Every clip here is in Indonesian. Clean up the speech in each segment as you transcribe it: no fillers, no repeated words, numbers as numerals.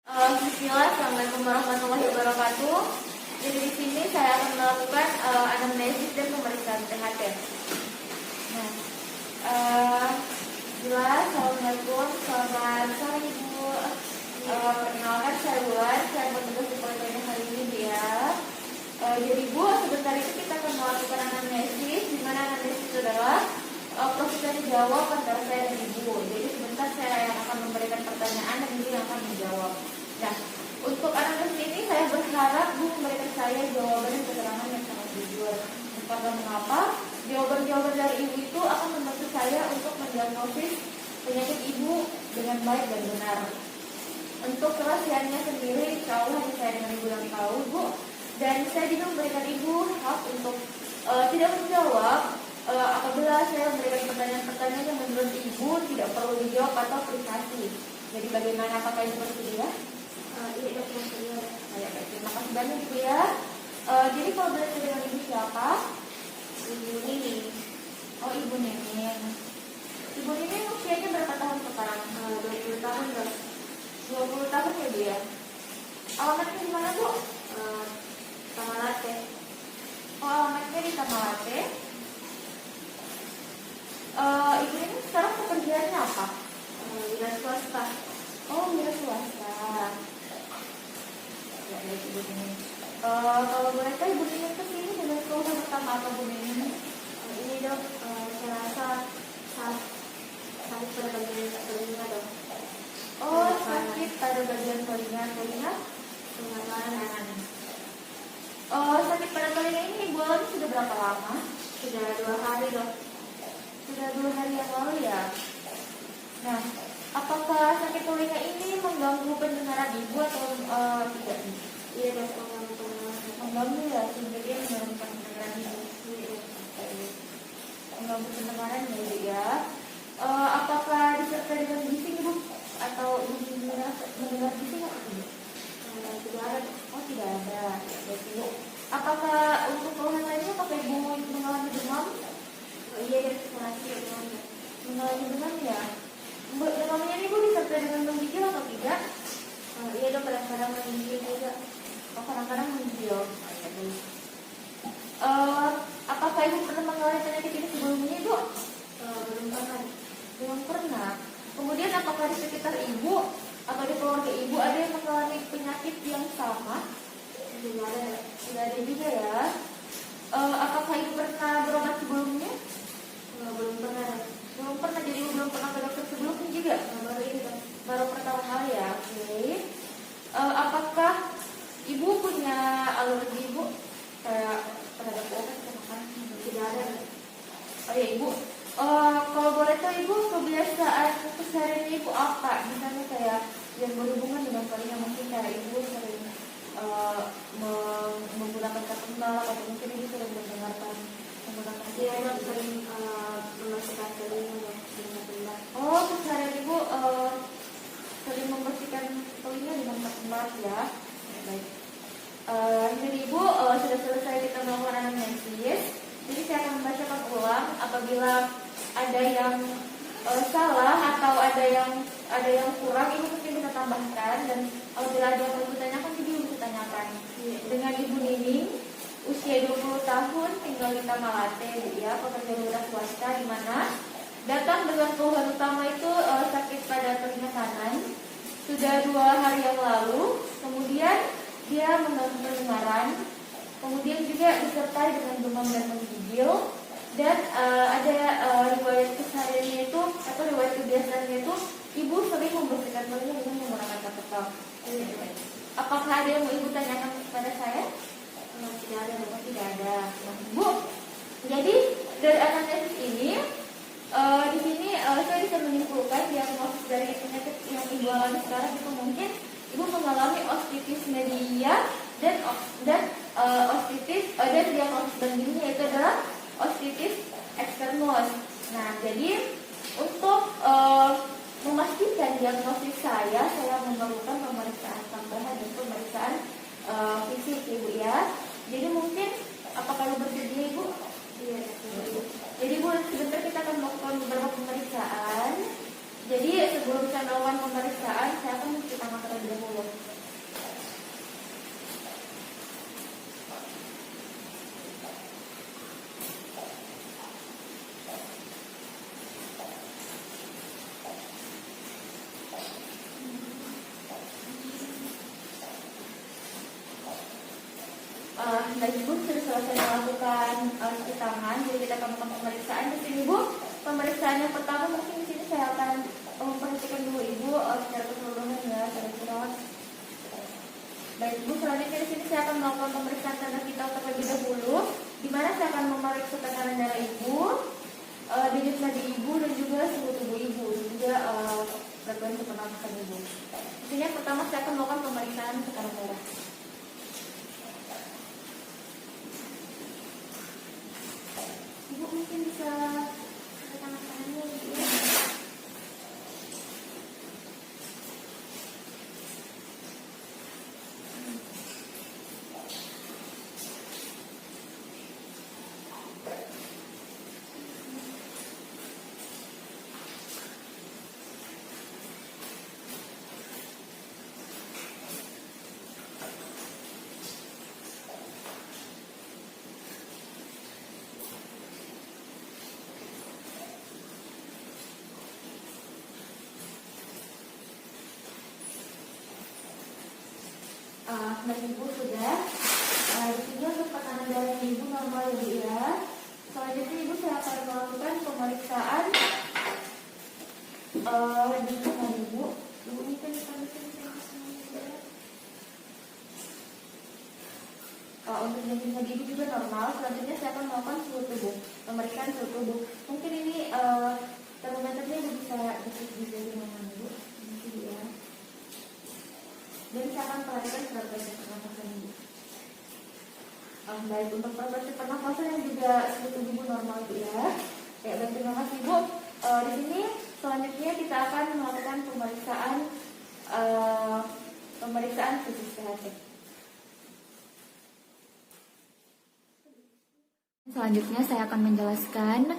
Bismillah, Assalamualaikum warahmatullahi wabarakatuh. Jadi di sini saya akan melakukan anamnesis dan pemeriksaan THT. Nah, Assalamualaikum, selamat sore Ibu. Perkenalkan saya Bulan, saya bertugas di Politeknik hari ini Bu ya. Jadi Bu, sebentar itu kita akan melakukan anamnesis, di mana anamnesis itu adalah proses tanya jawab antara saya dan Ibu. Jadi sebentar saya yang akan memberikan pertanyaan dan Ibu yang akan menjawab. Nah, untuk anamnesis ini saya berharap Bu memberikan saya jawaban dan keterangan yang sangat jujur. Karena mengapa? Jawaban-jawaban dari Ibu itu akan membantu saya untuk mendiagnosis penyakit Ibu dengan baik dan benar. Untuk kerahasiaannya sendiri, insya Allah saya dengan Ibu yang tahu Bu. Dan saya juga memberikan Ibu hak untuk tidak menjawab apabila saya memberikan pertanyaan-pertanyaan yang menurut Ibu tidak perlu dijawab atau privasi. Jadi bagaimana, apakah Ibu bersedia? Iya, bersedia. Baik, terima kasih banyak Ibu ya. Jadi kalau boleh tahu dengan Ibu siapa? Ibu Nining. Oh, Ibu Nining. Ibu Nining usianya berapa tahun sekarang? 20 tahun dong. 20 tahun ya Bu ya? Alamatnya di mana Bu? Tamalate. Oh, alamatnya di Tamalate. Ibu ini sekarang pekerjaannya apa? Wira swasta. Oh, wira swasta. Ya, Ibu ini. Kalau boleh tahu Ibu ini kesini dengan keluhan utama apa Bu ini? Ini dok, saya rasa sakit pada bagian telinga dok. Oh, sakit pada bagian telinga. Penganan. Sakit pada telinga ini Ibu alami sudah berapa lama? Sudah 2 hari dok. Sudah 2 hari yang lalu ya. Nah, apakah sakit telinga ini mengganggu pendengaran Ibu atau tidak? Iya dok, mengganggu ya, sehingga dia mengganggu pendengaran Ibu. Mengganggu pendengaran ya Ibu ya. Apakah disertai dengan bising Ibu? Atau Ibu mendengar bising atau tidak? Tidak ada. Oh, tidak ada. Ya, apakah untuk keluhan lainnya apakah Ibu mengalami demam? Iya, mengalami demam ya. Demamnya Ibu disertai dengan menggigil atau tidak? Iya dok, kadang-kadang menggigil juga. Oh, kadang-kadang menggigil. Apakah Ibu pernah mengalami penyakit ini sebelumnya Ibu? Belum pernah. Kemudian apakah di sekitar Ibu atau di keluarga Ibu ada yang mengalami penyakit yang sama? Tidak ada juga ya. Apakah Ibu pernah berobat sebelumnya? Belum pernah, jadi Ibu belum pernah ke dokter sebelumnya juga? Baru pertama kali ya. Oke. Apakah Ibu punya alergi Ibu terhadap obat atau makanan? Tidak ada. Oh ya Ibu, kalau boleh tahu Ibu kebiasaan keseharian Ibu apa? Misalnya kayak yang berhubungan dengan telinga, mungkin kayak Ibu sering menggunakan terkenal atau mungkin Ibu sering mendengarkan menggunakan sering membersihkan telinga dengan tempat. Oh, keseharian Ibu sering membersihkan telinga dengan tempat ya. Baik. Jadi Ibu sudah selesai kita melakukan anamnesis. Jadi saya akan membacakan ulang apabila ada yang salah atau ada yang kurang Ibu mungkin bisa tambahkan, dan apabila ada yang Ibu tanyakan jadi Ibu bisa tanyakan. Dengan Ibu Nining, usia 20 tahun, tinggal di Tamalate ya, pekerja wira swasta, di mana datang dengan keluhan utama itu sakit pada telinga kanan. Sudah 2 hari yang lalu, kemudian dia mengganggu pendengaran, kemudian juga disertai dengan demam dan menggigil, dan ada riwayat kesehariannya itu atau riwayat kebiasaannya itu Ibu sering membersihkan telinga dengan menggunakan kateter. Apakah ada yang mau Ibu tanyakan kepada saya? Tidak ada. Nah, Bu, jadi dari anamnesis ini di sini saya bisa menyimpulkan diagnosis dari penyakit yang Ibu alami sekarang itu mungkin Ibu mengalami ostitis media dan ostitis dan diagnosis bandingnya itu adalah ostitis externus. Nah, jadi untuk memastikan diagnosis saya memerlukan pemeriksaan tambahan dan pemeriksaan fisik Ibu ya. Jadi mungkin apakah Ibu bersedia Ibu? Iya. Jadi Bu, sebentar kita akan melakukan beberapa pemeriksaan. Jadi sebelum saya melakukan pemeriksaan, saya akan mencuci tangan terlebih dahulu. tangan. Jadi kita akan melakukan pemeriksaan di sini Bu. Pemeriksaan yang pertama mungkin di sini saya akan memperhatikan dulu Ibu secara keseluruhan ya, kira-kira. Baik Bu, selanjutnya di sini saya akan melakukan pemeriksaan darah kita terlebih dahulu, di mana saya akan memeriksa tekanan darah Ibu, denyut nadi Ibu dan juga suhu tubuh Ibu, dan juga frekuensi pernapasan Ibu. Di sini yang pertama saya akan melakukan pemeriksaan tekanan darah. Ibu mungkin bisa tangan kanannya Ibu ya. Nah Ibu sudah. Di sini untuk tekanan darah Ibu normal ya Bu ya. Selanjutnya Ibu saya akan melakukan pemeriksaan di tangan Ibu. Ibu ini kan untuk denyut nadi Ibu juga normal. Selanjutnya saya akan melakukan suhu tubuh, pemeriksaan suhu tubuh. Mungkin ini termometernya Ibu bisa di mana Ibu? Ini ya. Dan saya akan perhatikan frekuensi pernapasan Ibu. Baik, untuk frekuensi pernapasan yang juga suhu tubuh normal Ibu ya. Baik, terima kasih Ibu. Di sini selanjutnya kita akan melakukan pemeriksaan fisik THT. Selanjutnya saya akan menjelaskan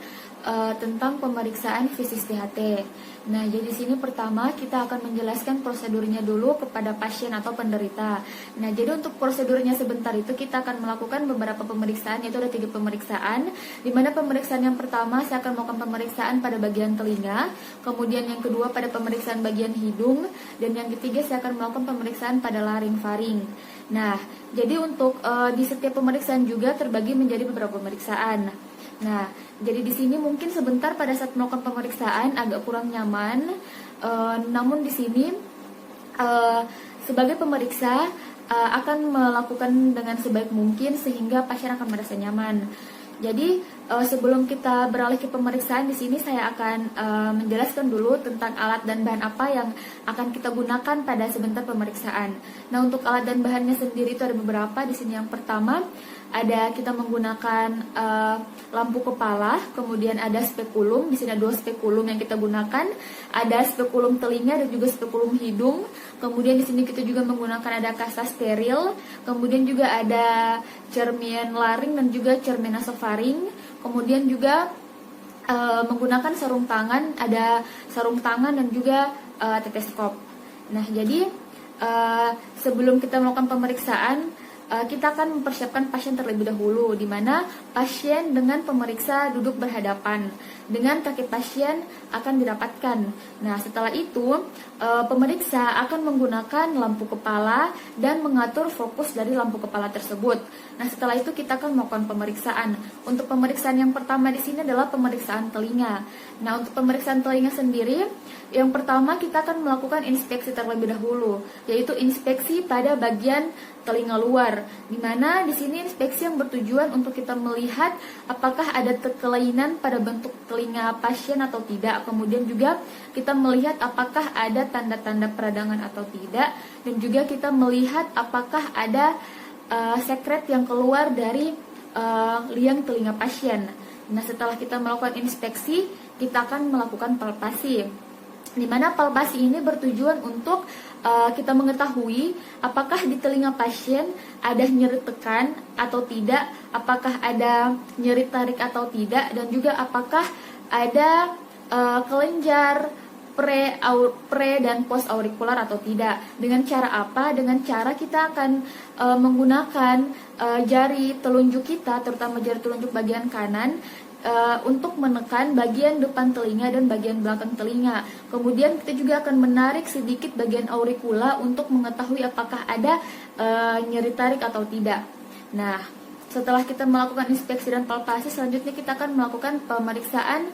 tentang pemeriksaan fisik THT. Nah, jadi di sini pertama kita akan menjelaskan prosedurnya dulu kepada pasien atau penderita. Nah, jadi untuk prosedurnya sebentar itu kita akan melakukan beberapa pemeriksaan, yaitu ada 3 pemeriksaan. Di mana pemeriksaan yang pertama saya akan melakukan pemeriksaan pada bagian telinga, kemudian yang kedua pada pemeriksaan bagian hidung, dan yang ketiga saya akan melakukan pemeriksaan pada laring-faring. Nah, jadi untuk di setiap pemeriksaan juga terbagi menjadi beberapa pemeriksaan. Nah, jadi di sini mungkin sebentar pada saat melakukan pemeriksaan agak kurang nyaman, namun di sini sebagai pemeriksa akan melakukan dengan sebaik mungkin sehingga pasien akan merasa nyaman. Jadi sebelum kita beralih ke pemeriksaan, di sini saya akan menjelaskan dulu tentang alat dan bahan apa yang akan kita gunakan pada sebentar pemeriksaan. Nah, untuk alat dan bahannya sendiri itu ada beberapa. Di sini yang pertama ada kita menggunakan lampu kepala, kemudian ada spekulum. Di sini ada 2 spekulum yang kita gunakan. Ada spekulum telinga dan juga spekulum hidung. Kemudian di sini kita juga menggunakan ada kasta steril. Kemudian juga ada cermin laring dan juga cermin nasofaring. Kemudian juga menggunakan sarung tangan, ada sarung tangan dan juga stetoskop. Nah, jadi sebelum kita melakukan pemeriksaan, kita akan mempersiapkan pasien terlebih dahulu, di mana pasien dengan pemeriksa duduk berhadapan, dengan kaki pasien akan dirapatkan. Nah, setelah itu pemeriksa akan menggunakan lampu kepala dan mengatur fokus dari lampu kepala tersebut. Nah, setelah itu kita akan melakukan pemeriksaan. Untuk pemeriksaan yang pertama di sini adalah pemeriksaan telinga. Nah, untuk pemeriksaan telinga sendiri, yang pertama kita akan melakukan inspeksi terlebih dahulu, yaitu inspeksi pada bagian telinga luar, di mana di sini inspeksi yang bertujuan untuk kita melihat apakah ada kelainan pada bentuk telinga pasien atau tidak. Kemudian juga kita melihat apakah ada tanda-tanda peradangan atau tidak, dan juga kita melihat apakah ada sekret yang keluar dari liang telinga pasien. Nah, setelah kita melakukan inspeksi, kita akan melakukan palpasi, di mana palpasi ini bertujuan untuk kita mengetahui apakah di telinga pasien ada nyeri tekan atau tidak, apakah ada nyeri tarik atau tidak, dan juga apakah ada kelenjar pre dan post aurikular atau tidak. Dengan cara apa? Dengan cara kita akan menggunakan jari telunjuk kita, terutama jari telunjuk bagian kanan, untuk menekan bagian depan telinga dan bagian belakang telinga. Kemudian kita juga akan menarik sedikit bagian aurikula untuk mengetahui apakah ada nyeri tarik atau tidak. Nah, Setelah kita melakukan inspeksi dan palpasi, selanjutnya kita akan melakukan pemeriksaan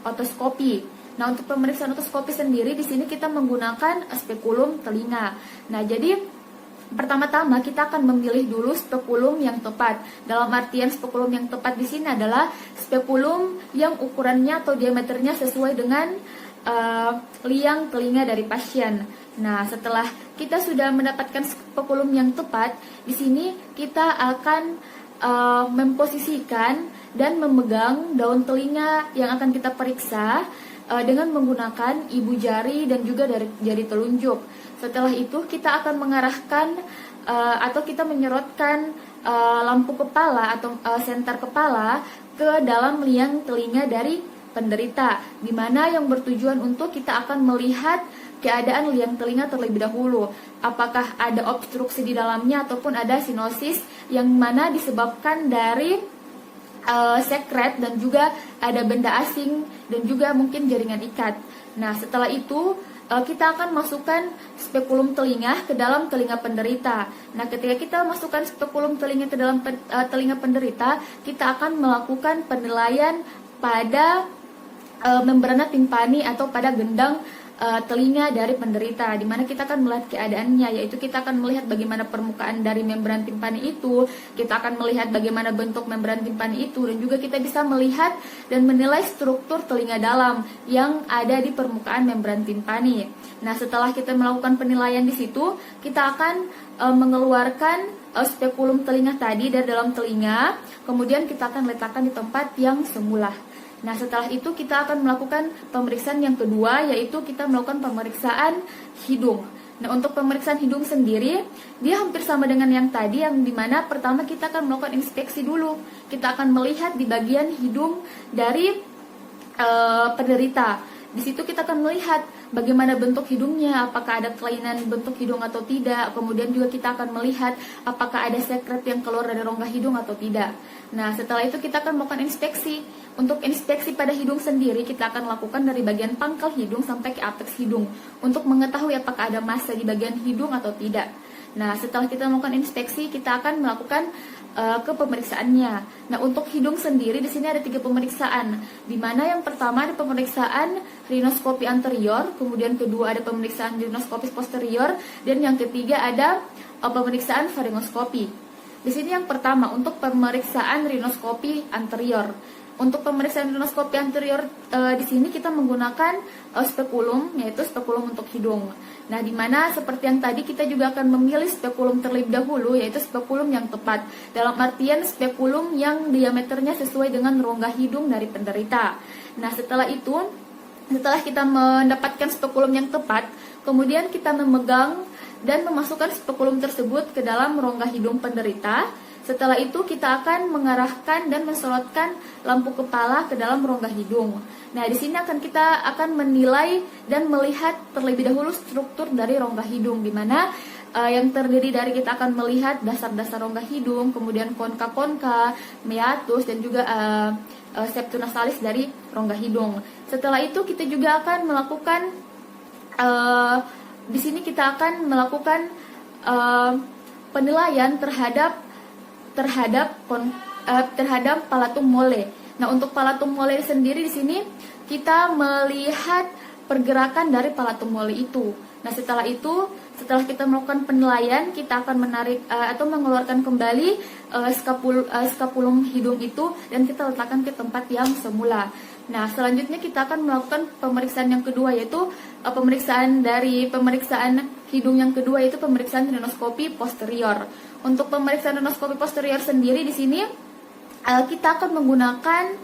otoskopi. Nah, untuk pemeriksaan otoskopi sendiri di sini kita menggunakan spekulum telinga. Nah, jadi pertama-tama kita akan memilih dulu spekulum yang tepat. Dalam artian spekulum yang tepat di sini adalah spekulum yang ukurannya atau diameternya sesuai dengan liang telinga dari pasien. Nah, setelah kita sudah mendapatkan spekulum yang tepat, di sini kita akan memposisikan dan memegang daun telinga yang akan kita periksa dengan menggunakan ibu jari dan juga dari jari telunjuk. Setelah itu kita akan mengarahkan atau kita menyerotkan lampu kepala atau senter kepala ke dalam liang telinga dari penderita, di mana yang bertujuan untuk kita akan melihat keadaan liang telinga terlebih dahulu. Apakah ada obstruksi di dalamnya ataupun ada sinosis yang mana disebabkan dari sekret dan juga ada benda asing dan juga mungkin jaringan ikat. Nah, setelah itu kita akan masukkan spekulum telinga ke dalam telinga penderita. Nah, ketika kita masukkan spekulum telinga ke dalam telinga penderita, kita akan melakukan penilaian pada membrana timpani atau pada gendang telinga dari penderita, di mana kita akan melihat keadaannya, yaitu kita akan melihat bagaimana permukaan dari membran timpani itu, kita akan melihat bagaimana bentuk membran timpani itu, dan juga kita bisa melihat dan menilai struktur telinga dalam yang ada di permukaan membran timpani. Nah, setelah kita melakukan penilaian di situ, kita akan mengeluarkan spekulum telinga tadi dari dalam telinga, kemudian kita akan letakkan di tempat yang semula. Nah, setelah itu kita akan melakukan pemeriksaan yang kedua, yaitu kita melakukan pemeriksaan hidung. Nah, untuk pemeriksaan hidung sendiri, dia hampir sama dengan yang tadi, yang dimana pertama kita akan melakukan inspeksi dulu. Kita akan melihat di bagian hidung dari penderita. Di situ kita akan melihat bagaimana bentuk hidungnya, apakah ada kelainan bentuk hidung atau tidak. Kemudian juga kita akan melihat apakah ada sekret yang keluar dari rongga hidung atau tidak. Nah, setelah itu kita akan melakukan inspeksi. Untuk inspeksi pada hidung sendiri, kita akan lakukan dari bagian pangkal hidung sampai ke apeks hidung untuk mengetahui apakah ada massa di bagian hidung atau tidak. Nah, setelah kita melakukan inspeksi, kita akan melakukan ke pemeriksaannya. Nah, untuk hidung sendiri di sini ada 3 pemeriksaan, di mana yang pertama ada pemeriksaan rinoskopi anterior, kemudian kedua ada pemeriksaan rinoskopis posterior, dan yang ketiga ada pemeriksaan faringoskopi. Di sini yang pertama untuk pemeriksaan rinoskopi anterior. Untuk pemeriksaan rinoskopi anterior di sini kita menggunakan spekulum, yaitu spekulum untuk hidung. Nah, di mana seperti yang tadi kita juga akan memilih spekulum terlebih dahulu, yaitu spekulum yang tepat. Dalam artian spekulum yang diameternya sesuai dengan rongga hidung dari penderita. Nah, setelah itu, setelah kita mendapatkan spekulum yang tepat, kemudian kita memegang dan memasukkan spekulum tersebut ke dalam rongga hidung penderita. Setelah itu kita akan mengarahkan dan mensorotkan lampu kepala ke dalam rongga hidung. Nah, di sini kita akan menilai dan melihat terlebih dahulu struktur dari rongga hidung, di mana yang terdiri dari kita akan melihat dasar-dasar rongga hidung, kemudian konka-konka, meatus, dan juga septum nasalis dari rongga hidung. Setelah itu kita juga akan melakukan di sini kita akan melakukan penilaian terhadap palatum mole. Nah, untuk palatum mole sendiri di sini kita melihat pergerakan dari palatum mole itu. Nah, setelah kita melakukan penilaian, kita akan menarik atau mengeluarkan kembali skapulum hidung itu dan kita letakkan ke tempat yang semula. Nah, selanjutnya kita akan melakukan pemeriksaan yang kedua, yaitu pemeriksaan hidung yang kedua, yaitu pemeriksaan rinoskopi posterior. Untuk pemeriksaan rinoskopi posterior sendiri di sini kita akan menggunakan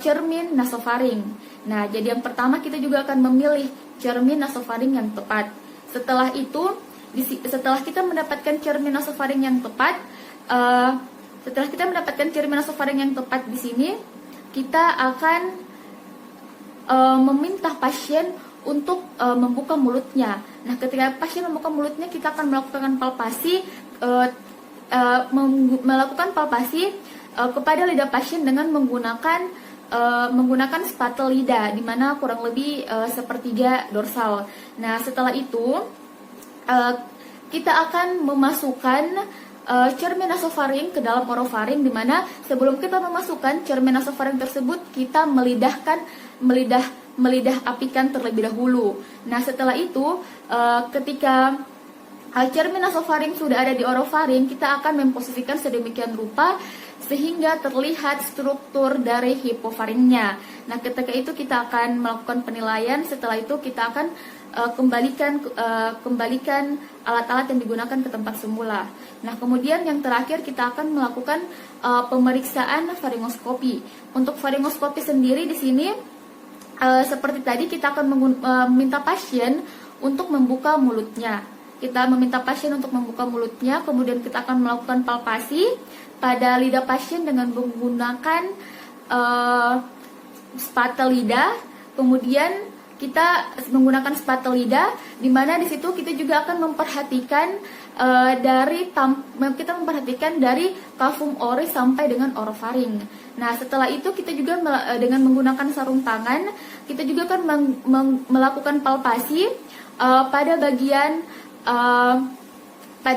cermin nasofaring. Nah, jadi yang pertama kita juga akan memilih cermin nasofaring yang tepat. Setelah itu, setelah kita mendapatkan cermin nasofaring yang tepat, di sini kita akan meminta pasien untuk membuka mulutnya. Nah, ketika pasien membuka mulutnya, kita akan melakukan palpasi kepada lidah pasien dengan menggunakan spatel lidah, di mana kurang lebih sepertiga dorsal. Nah, setelah itu kita akan memasukkan cermin nasofaring ke dalam orofaring, di mana sebelum kita memasukkan cermin nasofaring tersebut kita melidah apikan terlebih dahulu. Nah, setelah itu ketika cermin nasofaring sudah ada di orofaring, kita akan memposisikan sedemikian rupa sehingga terlihat struktur dari hipofaringnya. Nah, ketika itu kita akan melakukan penilaian. Setelah itu kita akan kembalikan alat-alat yang digunakan ke tempat semula. Nah, kemudian yang terakhir kita akan melakukan pemeriksaan faringoskopi. Untuk faringoskopi sendiri di sini seperti tadi, kita akan meminta pasien untuk membuka mulutnya. Kita meminta pasien untuk membuka mulutnya, kemudian kita akan melakukan palpasi pada lidah pasien dengan menggunakan spatel lidah. Kemudian kita menggunakan spatel lidah, di mana di situ kita juga akan memperhatikan kita memperhatikan dari kafum oris sampai dengan orofaring. Nah, setelah itu kita juga dengan menggunakan sarung tangan, kita juga akan melakukan palpasi pada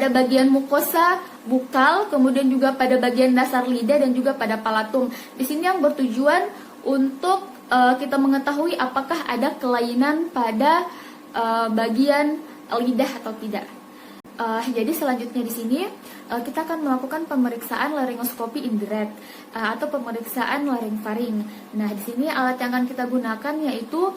bagian mukosa bukal, kemudian juga pada bagian dasar lidah dan juga pada palatum. Di sini yang bertujuan untuk kita mengetahui apakah ada kelainan pada bagian lidah atau tidak. Jadi selanjutnya di sini kita akan melakukan pemeriksaan laringoskopi indirect atau pemeriksaan laringfaring. Nah, di sini alat yang akan kita gunakan yaitu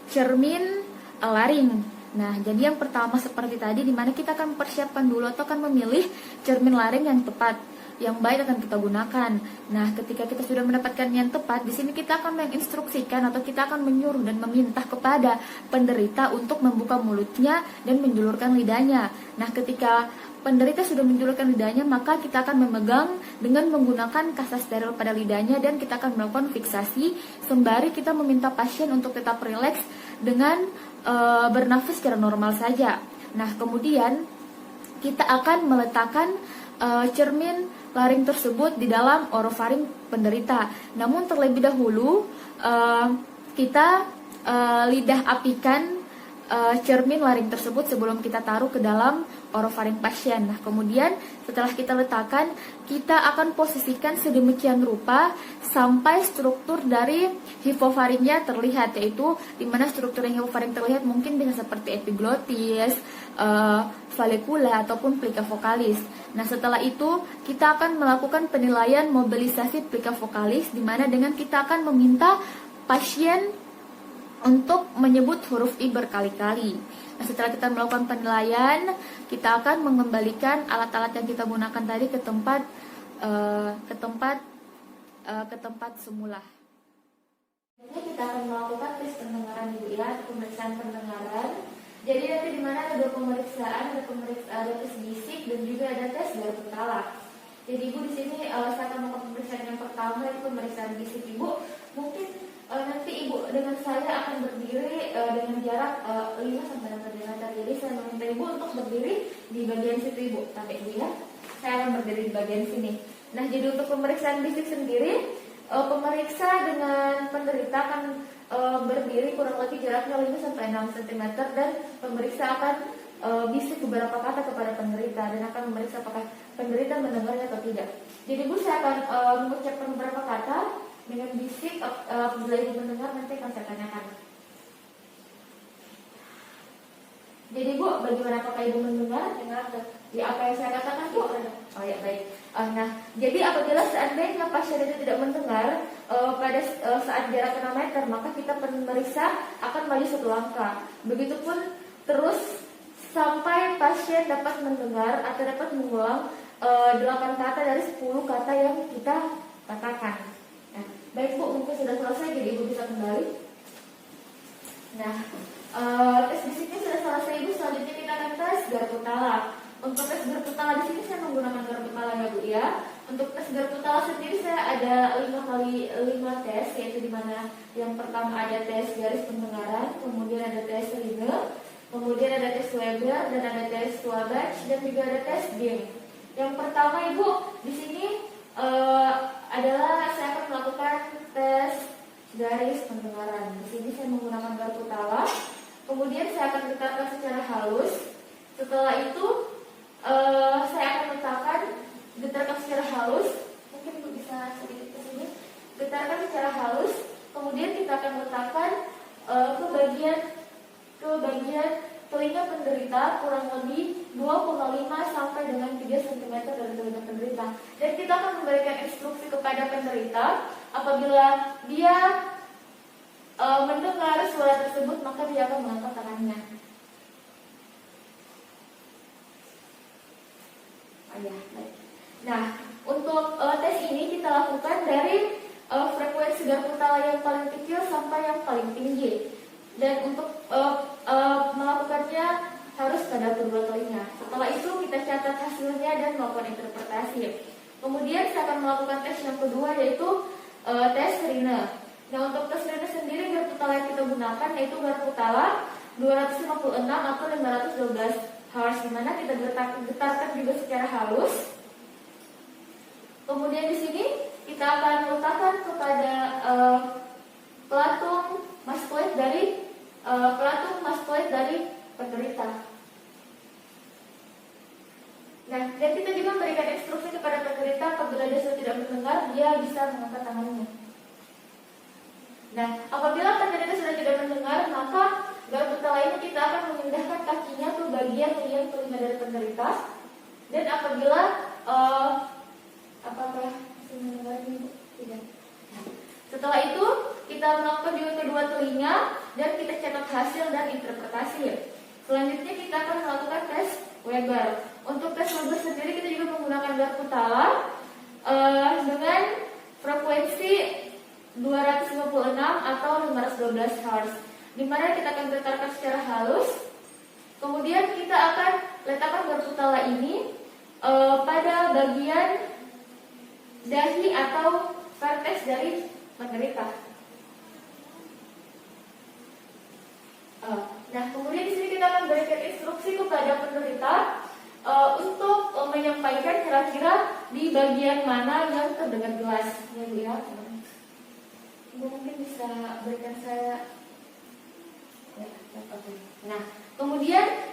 cermin laring. Nah, jadi yang pertama seperti tadi, di mana kita akan mempersiapkan dulu atau akan memilih cermin laring yang tepat, yang baik akan kita gunakan. Nah, ketika kita sudah mendapatkan yang tepat, di sini kita akan menginstruksikan atau kita akan menyuruh dan meminta kepada penderita untuk membuka mulutnya dan menjulurkan lidahnya. Nah, ketika penderita sudah menjulurkan lidahnya, maka kita akan memegang dengan menggunakan kasa steril pada lidahnya dan kita akan melakukan fiksasi sembari kita meminta pasien untuk tetap rileks dengan bernafas secara normal saja. Nah, kemudian kita akan meletakkan cermin laring tersebut di dalam orofaring penderita. Namun terlebih dahulu kita lidah apikan cermin laring tersebut sebelum kita taruh ke dalam orofaring pasien. Nah, kemudian setelah kita letakkan, kita akan posisikan sedemikian rupa sampai struktur dari hipofaringnya terlihat, yaitu di mana struktur yang hipofaring terlihat mungkin bisa seperti epiglotis, valikula ataupun plika vokalis. Nah, setelah itu kita akan melakukan penilaian mobilisasi plika vokalis, di mana dengan kita akan meminta pasien untuk menyebut huruf I berkali-kali. Nah, setelah kita melakukan penilaian, kita akan mengembalikan alat-alat yang kita gunakan tadi ke tempat semula. Ini kita akan melakukan tes pendengaran Ibu ya, pemeriksaan pendengaran. Jadi nanti di mana ada dua pemeriksaan, ada tes bisik dan juga ada tes garut kepala. Jadi Ibu di sini saya akan melakukan pemeriksaan yang pertama, yaitu pemeriksaan bisik. Ibu mungkin nanti Ibu dengan saya akan berdiri dengan jarak 5-6 cm. Jadi saya meminta Ibu untuk berdiri di bagian situ Ibu, sampai Ibu ya. Saya akan berdiri di bagian sini. Nah, jadi untuk pemeriksaan bisik sendiri, pemeriksa dengan penderita akan berdiri kurang lebih jaraknya 5-6 cm dan pemeriksa akan bisik beberapa kata kepada penderita dan akan memeriksa apakah penderita mendengarnya atau tidak. Jadi Bu, saya akan mengucapkan beberapa kata dengan bisik. Apabila Ibu mendengar, nanti akan saya tanyakan. Jadi Bu, bagaimana apakah Ibu mendengar? Dengar ya apa yang saya katakan Bu? Oh ya, baik. Nah, jadi apabila seandainya pasien itu tidak mendengar pada saat jarak 6 meter, maka kita pemeriksa akan maju 1 langkah. Begitupun terus sampai pasien dapat mendengar atau dapat mengulang 8 kata dari 10 kata yang kita katakan. Nah, baik Bu, mungkin sudah selesai, jadi Ibu bisa kembali. Nah, tes bisiknya sudah selesai Ibu. Selanjutnya kita akan tes garut kepala. Untuk tes garut kepala di sini saya menggunakan garut kepala ya Bu ya. Untuk tes garut kepala sendiri saya ada 5 tes, yaitu di mana yang pertama ada tes garis pendengaran, kemudian ada tes telinga, kemudian ada tes Weber dan ada tes Swabach dan juga ada tes BIM. Yang pertama Ibu di sini adalah saya akan melakukan tes garis pendengaran. Di sini saya menggunakan garut kepala. Kemudian saya akan getarkan secara halus. Setelah itu saya akan letakkan, getarkan secara halus. Mungkin Ibu bisa sedikit ke sini. Getarkan secara halus. Kemudian kita akan letakkan ke bagian telinga penderita kurang lebih 2,5 sampai dengan 3 cm dari telinga penderita. Dan kita akan memberikan instruksi kepada penderita apabila dia mendengar suara tersebut, maka dia akan mengangkat tangannya. Nah, untuk tes ini kita lakukan dari frekuensi garputala yang paling kecil sampai yang paling tinggi. Dan untuk melakukannya harus pada kedua telinga. Setelah itu kita catat hasilnya dan melakukan interpretasi. Kemudian saya akan melakukan tes yang kedua, yaitu tes Rine. Nah, untuk tes Rine sendiri garputala yang kita gunakan yaitu garputala 256 atau 512 Hz, di mana kita getarkan juga secara halus. Kemudian di sini kita akan letakkan kepada pelatung mastoid dari penderita. Nah, dan kita juga memberikan instruksi kepada penderita apabila dia sudah tidak mendengar, dia bisa mengangkat tangannya. Nah, apabila penderita sudah tidak mendengar, maka garputala ini kita akan memindahkan kakinya ke bagian liang telinga dari penderita. Dan apabila apakah masih mendengar ini? Tidak. Setelah itu kita melakukan juga kedua telinga dan kita catat hasil dan interpretasi. Selanjutnya kita akan melakukan tes Weber. Untuk tes Weber sendiri kita juga menggunakan garputala dengan frekuensi 256 atau 512 Hz, di mana kita akan getarkan secara halus. Kemudian kita akan letakkan garputala ini pada bagian dahi atau vertex dari penderita. Nah, kemudian di sini kita akan berikan instruksi kepada penderita untuk menyampaikan kira-kira di bagian mana yang terdengar jelas. Ya, Bu ya. Ibu mungkin bisa berikan saya. Ya, oke. Nah, kemudian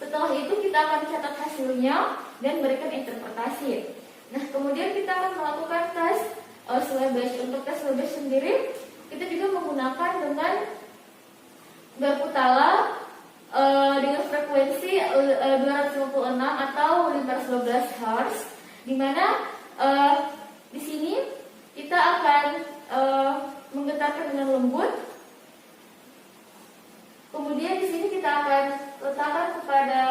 setelah itu kita akan catat hasilnya dan berikan interpretasi. Nah, kemudian kita akan melakukan tes Swabage. Untuk tes Swabage sendiri kita juga menggunakan dengan garputala dengan frekuensi 256 atau 512 Hz, di mana di sini kita akan menggetarkan dengan lembut. Kemudian di sini kita akan letakkan kepada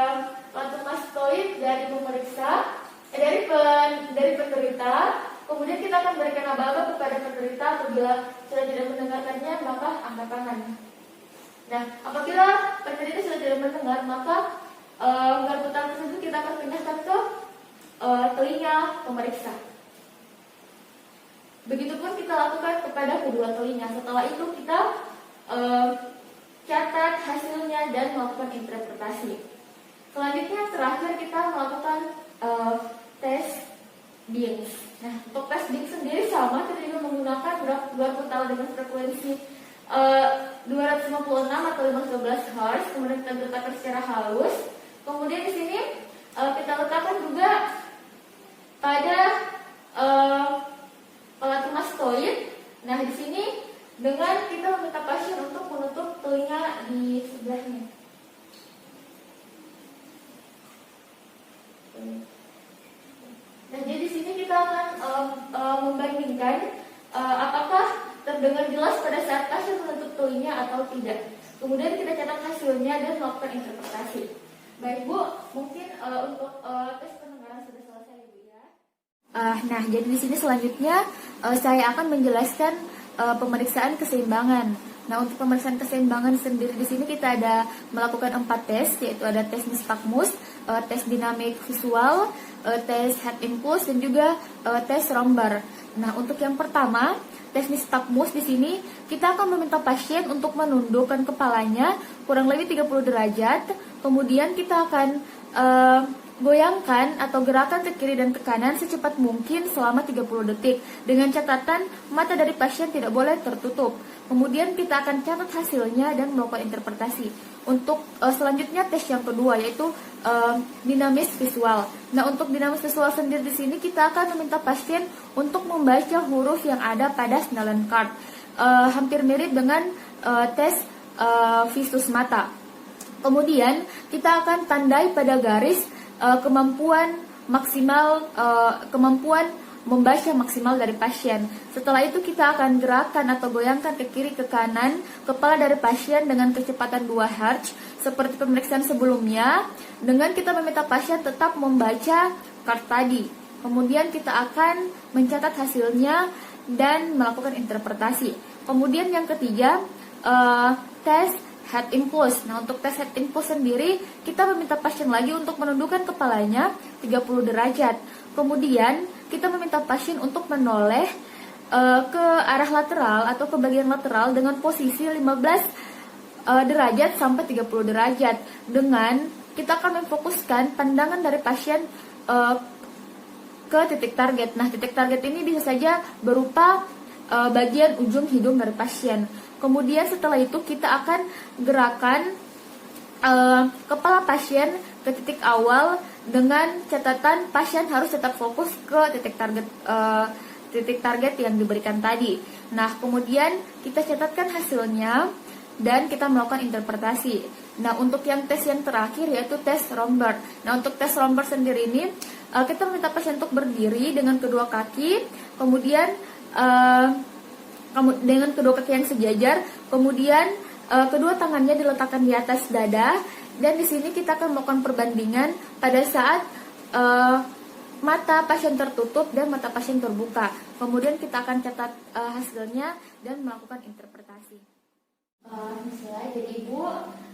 pelatung mastoid dari pemeriksa dari penderita. Kemudian kita akan berikan aba-aba kepada penderita apabila sudah tidak mendengarkannya, maka angkat tangan. Nah, apabila penderita sudah tidak mendengar, maka garputala tersebut kita akan pindahkan ke telinga pemeriksa. Begitupun kita lakukan kepada kedua telinga. Setelah itu kita catat hasilnya dan melakukan interpretasi. Selanjutnya terakhir kita melakukan tes Binks. Nah, untuk tes Binks sendiri sama, kita juga menggunakan garputala dengan frekuensi 256 atau 512 Hz. Kemudian kita letakkan secara halus. Kemudian di sini kita letakkan juga pada pelatung mastoid. Nah, di sini dengan kita meminta pasien untuk menutup telinga di sebelahnya. Nah, jadi di sini kita akan membandingkan apakah terdengar jelas pada saat pasien menutup telinga atau tidak. Kemudian kita catat hasilnya dan melakukan interpretasi. Baik Bu, mungkin untuk tes pendengaran sudah selesai Bu ya. Nah, jadi di sini selanjutnya saya akan menjelaskan pemeriksaan keseimbangan. Nah, untuk pemeriksaan keseimbangan sendiri di sini kita ada melakukan 4 tes, yaitu ada tes nystagmus, tes dinamik visual, tes head impulse, dan juga tes Romberg. Nah, untuk yang pertama, tes nystagmus di sini kita akan meminta pasien untuk menundukkan kepalanya kurang lebih 30 derajat. Kemudian kita akan Goyangkan atau gerakan ke kiri dan ke kanan secepat mungkin selama 30 detik. Dengan catatan mata dari pasien tidak boleh tertutup. Kemudian kita akan catat hasilnya dan melakukan interpretasi. Untuk selanjutnya tes yang kedua yaitu dinamis visual. Nah, untuk dinamis visual sendiri di sini kita akan meminta pasien untuk membaca huruf yang ada pada Snellen card. Hampir mirip dengan tes visus mata. Kemudian kita akan tandai pada garis kemampuan membaca maksimal dari pasien. Setelah itu kita akan gerakan atau goyangkan ke kiri ke kanan kepala dari pasien dengan kecepatan 2 Hz seperti pemeriksaan sebelumnya, dengan kita meminta pasien tetap membaca card tadi. Kemudian kita akan mencatat hasilnya dan melakukan interpretasi. Kemudian yang ketiga, tes head impulse. Nah, untuk tes head impulse sendiri, kita meminta pasien lagi untuk menundukkan kepalanya 30 derajat. Kemudian, kita meminta pasien untuk menoleh ke arah lateral atau ke bagian lateral dengan posisi 15 derajat sampai 30 derajat. Dengan kita akan memfokuskan pandangan dari pasien ke titik target. Nah, titik target ini bisa saja berupa bagian ujung hidung dari pasien. Kemudian setelah itu kita akan gerakan kepala pasien ke titik awal dengan catatan pasien harus tetap fokus ke titik target yang diberikan tadi. Nah, kemudian kita catatkan hasilnya dan kita melakukan interpretasi. Nah, untuk yang tes yang terakhir yaitu tes Romberg. Nah, untuk tes Romberg sendiri ini kita meminta pasien untuk berdiri dengan kedua kaki, kemudian dengan kedua kaki yang sejajar, kemudian kedua tangannya diletakkan di atas dada, dan di sini kita akan melakukan perbandingan pada saat mata pasien tertutup dan mata pasien terbuka. Kemudian kita akan catat hasilnya dan melakukan interpretasi. Misalnya, jadi Ibu,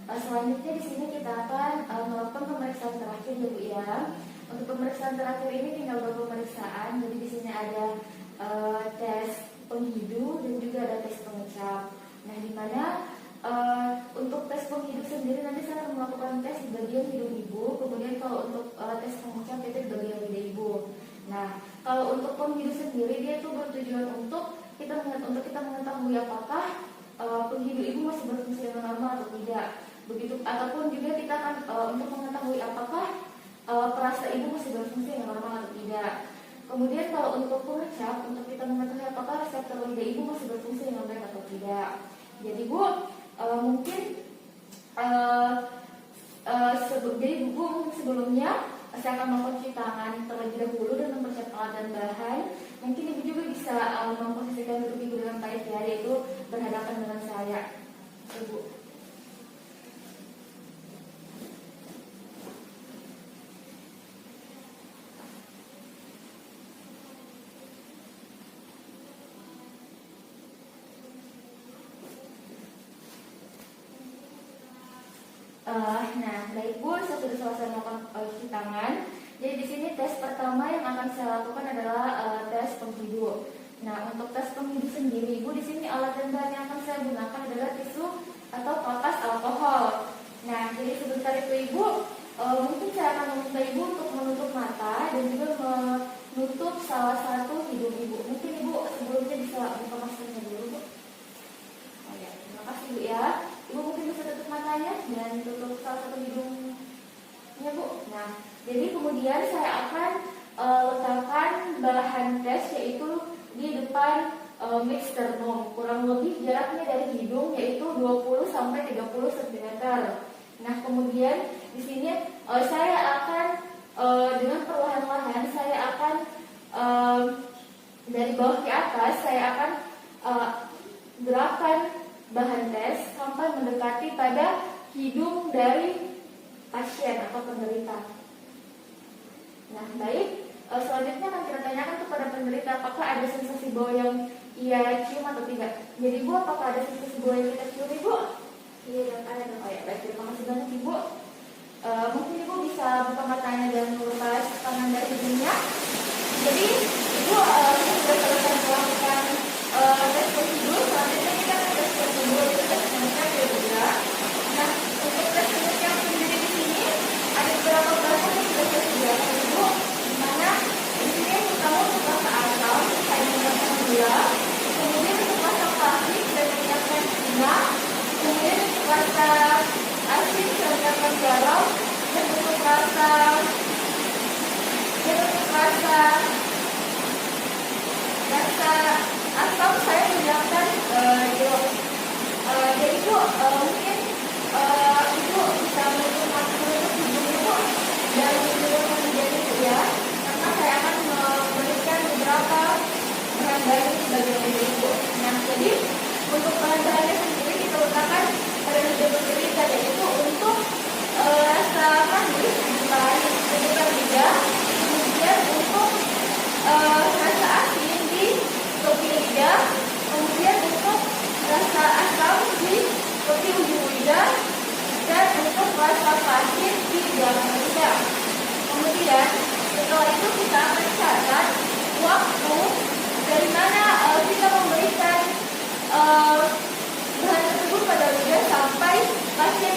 selanjutnya di sini kita akan melakukan pemeriksaan terakhir ya Bu ya. Untuk pemeriksaan terakhir ini tinggal beberapa pemeriksaan. Jadi di sini ada tes penghidu dan juga ada tes pengecap. Nah, di mana untuk tes penghidu sendiri nanti saya akan melakukan tes di bagian hidung Ibu. Kemudian kalau untuk tes pengecap itu di bagian lidah Ibu. Nah, kalau untuk penghidu sendiri dia itu bertujuan untuk kita mengetahui apakah penghidu Ibu masih berfungsi dengan normal atau tidak. Begitu, ataupun juga kita akan untuk mengetahui apakah perasa Ibu masih berfungsi dengan normal atau tidak. Kemudian kalau untuk pengecap, untuk kita mengetahui apakah reseptor lidah Ibu masih berfungsi dengan baik atau tidak. Jadi Bu, mungkin sebelumnya saya akan memcuci tangan terlebih dahulu dan mempersiapkan alat dan bahan. Mungkin Ibu juga bisa memposisikan duduk Ibu dengan baik ya, yaitu berhadapan dengan saya. Ibu. Nah, baik Bu, saya sudah selesai melakukan cuci tangan. Jadi di sini tes pertama yang akan saya lakukan adalah tes penghidu. Nah, untuk tes penghidu sendiri, Bu, di sini alat dan bahan yang akan saya gunakan adalah tisu atau kapas alkohol. Nah, jadi sebentar itu Ibu, mungkin saya akan meminta Ibu untuk menutup mata dan juga menutup salah satu hidung Ibu. Mungkin Ibu sebelumnya bisa buka maskernya dulu, Bu. Oh ya, terima kasih Bu ya. Ibu mungkin bisa tutup matanya dan tutup salah satu hidungnya Bu. Nah, jadi kemudian saya akan letakkan bahan tes yaitu di depan mixternum, kurang lebih jaraknya dari hidung yaitu 20 sampai 30 cm. Nah, kemudian di sini saya akan dengan perlahan-lahan saya akan dari bawah ke atas saya akan gerakan bahan tes sampai mendekati pada hidung dari pasien atau penderita. Nah, baik. Selanjutnya akan kita tanyakan kepada penderita apakah ada sensasi bau yang ia cium atau tidak. Jadi Bu, apakah ada sensasi bau yang kita cium Ibu? Iya, ada. Oh ya, baik. Terima kasih banyak Ibu. Mungkin Ibu bisa buka matanya dan melepas tangan dari hidungnya. Jadi Ibu sudah selesai melakukan tes prosedur. Selanjutnya kita akan tes prosedur itu tes pengecap ya Bu ya. Nah, untuk tes pengecap sendiri di sini ada beberapa bahan yang sudah saya asam. Dan untuk rasa asam saya menggunakan jeruk. Jadi Bu, mungkin Ibu bisa menentukan ibu dari jeruk yang menjadi Bu ya, karena saya akan memberikan beberapa bahan-bahan sebagai ibu. Nah, jadi untuk bahan-bahannya sendiri kita letakkan pada lidah bercerita, yaitu untuk rasa manis bukan lidah, kemudian untuk rasa asin di topi lidah, kemudian untuk rasa asam di topi ujung lidah, dan untuk rasa pahit di belakang lidah. Kemudian setelah itu kita akan catat waktu dari mana kita memberikan bahan tersebut pada lidah sampai pasien